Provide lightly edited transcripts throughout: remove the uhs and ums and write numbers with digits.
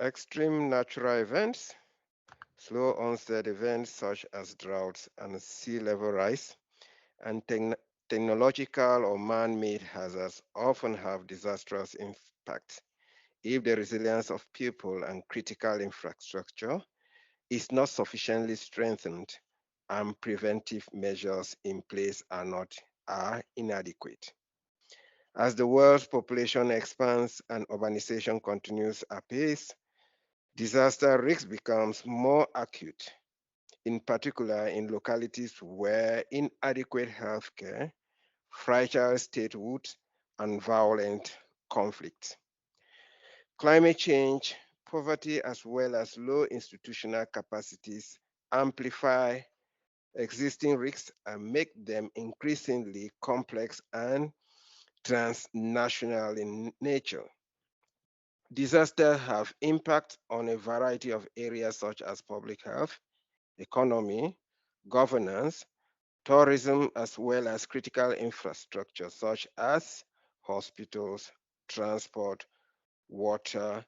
Extreme natural events, slow onset events such as droughts and sea level rise, and technological or man-made hazards often have disastrous impacts if the resilience of people and critical infrastructure is not sufficiently strengthened and preventive measures in place are inadequate. As the world's population expands and urbanization continues apace, disaster risk becomes more acute, in particular in localities where inadequate healthcare, fragile statehoods, and violent conflict. Climate change, poverty, as well as low institutional capacities amplify existing risks and make them increasingly complex and transnational in nature. Disasters have impact on a variety of areas such as public health, economy, governance, tourism, as well as critical infrastructure such as hospitals, transport, water,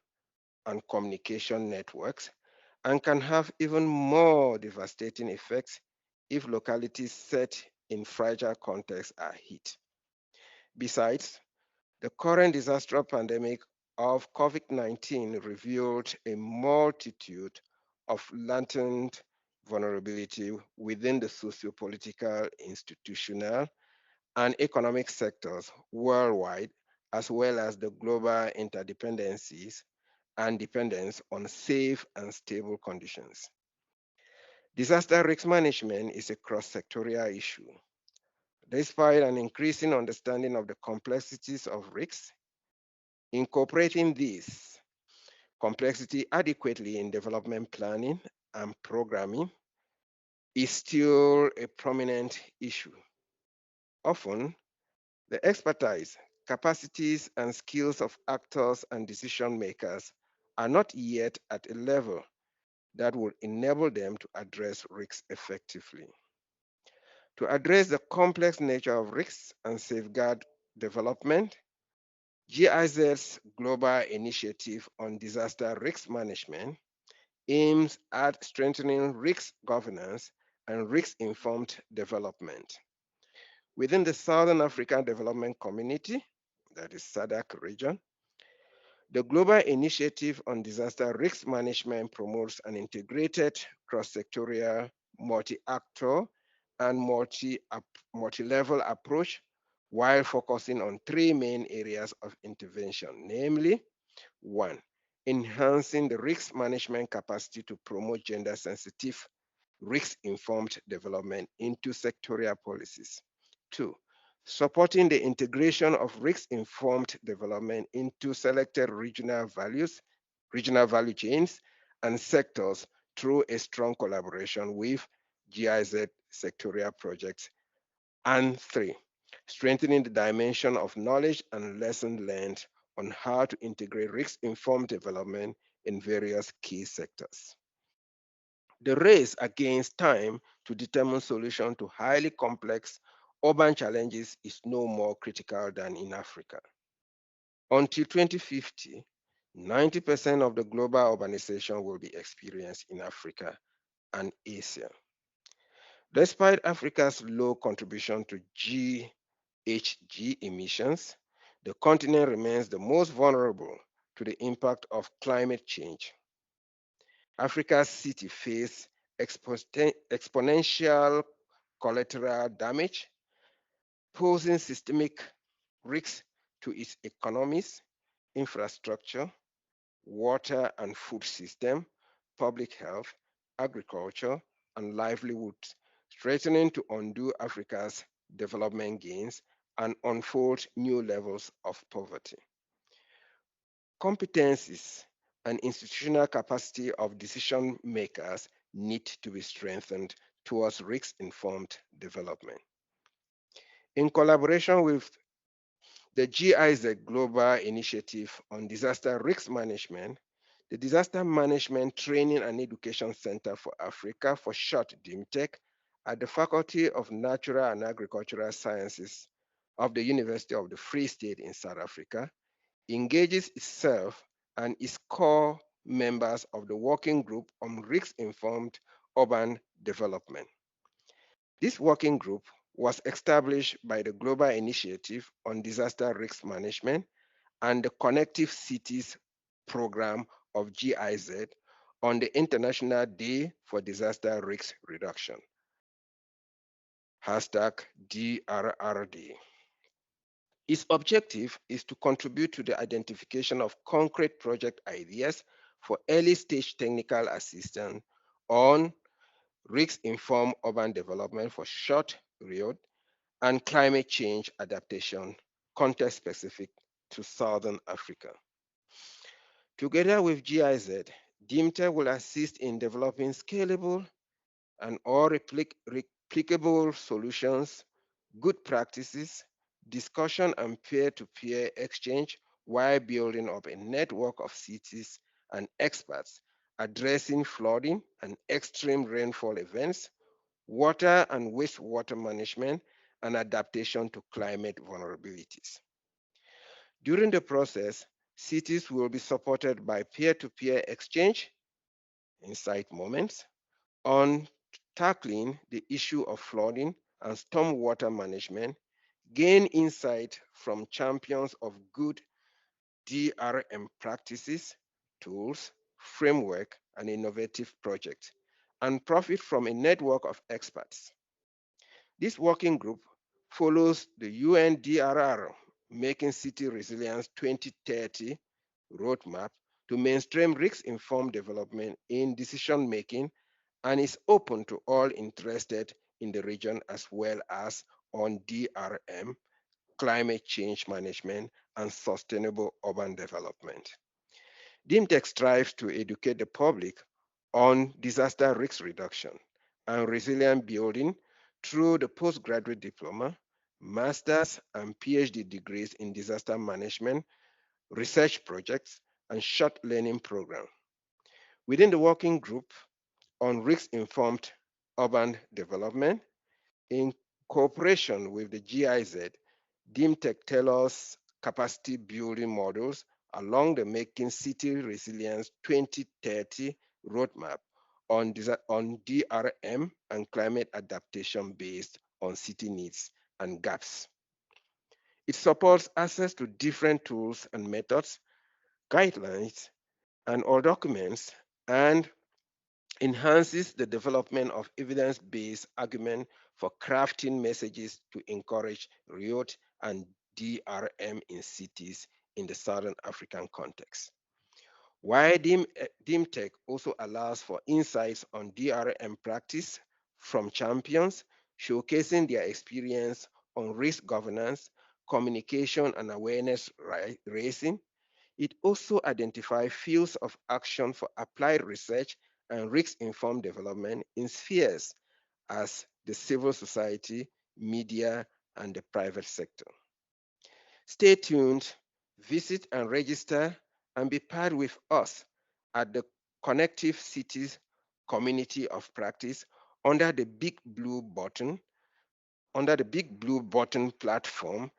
and communication networks, and can have even more devastating effects if localities set in fragile contexts are hit. Besides, the current disastrous pandemic of COVID-19 revealed a multitude of latent vulnerability within the socio-political, institutional, and economic sectors worldwide, as well as the global interdependencies and dependence on safe and stable conditions. Disaster risk management is a cross-sectorial issue. Despite an increasing understanding of the complexities of risks, incorporating these complexity adequately in development planning and programming is still a prominent issue. Often, the expertise, capacities, and skills of actors and decision makers are not yet at a level that will enable them to address risks effectively. To address the complex nature of risks and safeguard development, GIZ's Global Initiative on Disaster Risk Management aims at strengthening risk governance and risk-informed development. Within the Southern African Development Community, that is SADC region, the Global Initiative on Disaster Risk Management promotes an integrated, cross-sectorial, multi-actor, and multi-level approach while focusing on three main areas of intervention, namely, one, enhancing the risk management capacity to promote gender-sensitive, risk-informed development into sectorial policies. Two, supporting the integration of risk-informed development into selected regional value chains and sectors through a strong collaboration with GIZ sectorial projects. And three, strengthening the dimension of knowledge and lessons learned on how to integrate risk-informed development in various key sectors. The race against time to determine solutions to highly complex urban challenges is no more critical than in Africa. Until 2050, 90% of the global urbanization will be experienced in Africa and Asia. Despite Africa's low contribution to GHG emissions, the continent remains the most vulnerable to the impact of climate change. Africa's cities face exponential collateral damage, posing systemic risks to its economies, infrastructure, water and food system, public health, agriculture, and livelihoods, threatening to undo Africa's development gains and unfold new levels of poverty. Competencies and institutional capacity of decision makers need to be strengthened towards risk-informed development. In collaboration with the GIZ Global Initiative on Disaster Risk Management, the Disaster Management Training and Education Center for Africa, for short DiMTEC, at the Faculty of Natural and Agricultural Sciences of the University of the Free State in South Africa, engages itself and its core members of the Working Group on Risk-Informed Urban Development. This working group was established by the Global Initiative on Disaster Risk Management and the Connective Cities program of GIZ on the International Day for Disaster Risk Reduction, #DRRD. Its objective is to contribute to the identification of concrete project ideas for early-stage technical assistance on risk-informed urban development for short RIUD and climate change adaptation, context-specific to Southern Africa. Together with GIZ, DiMTEC will assist in developing scalable and or replicable solutions, good practices, discussion and peer-to-peer exchange while building up a network of cities and experts addressing flooding and extreme rainfall events, water and wastewater management, and adaptation to climate vulnerabilities. During the process, cities will be supported by peer-to-peer exchange, insight moments, on tackling the issue of flooding and stormwater management, gain insight from champions of good DRM practices, tools, framework, and innovative projects, and profit from a network of experts. This working group follows the UNDRR Making City Resilience 2030 roadmap to mainstream risk-informed development in decision-making and is open to all interested in the region as well as on DRM, climate change management, and sustainable urban development. DiMTEC strives to educate the public on disaster risk reduction and resilient building through the postgraduate diploma, master's, and PhD degrees in disaster management, research projects, and short learning programs. Within the working group on risk-informed urban development, in cooperation with the GIZ, DiMTEC tailors capacity building models along the Making City Resilience 2030 roadmap on DRM and climate adaptation based on city needs and gaps. It supports access to different tools and methods, guidelines, and all documents, and enhances the development of evidence-based argument for crafting messages to encourage RIUD and DRM in cities in the Southern African context. While DiMTEC also allows for insights on DRM practice from champions, showcasing their experience on risk governance, communication, and awareness raising, it also identifies fields of action for applied research and risk-informed development in spheres as the civil society, media, and the private sector. Stay tuned, visit and register, and be part with us at the Connective Cities Community of Practice under the Big Blue Button, platform,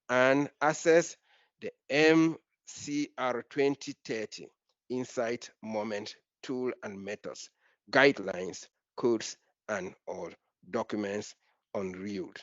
and access the MCR 2030 Insight Moment Tool and Methods, Guidelines, Codes, and all documents on RIUD.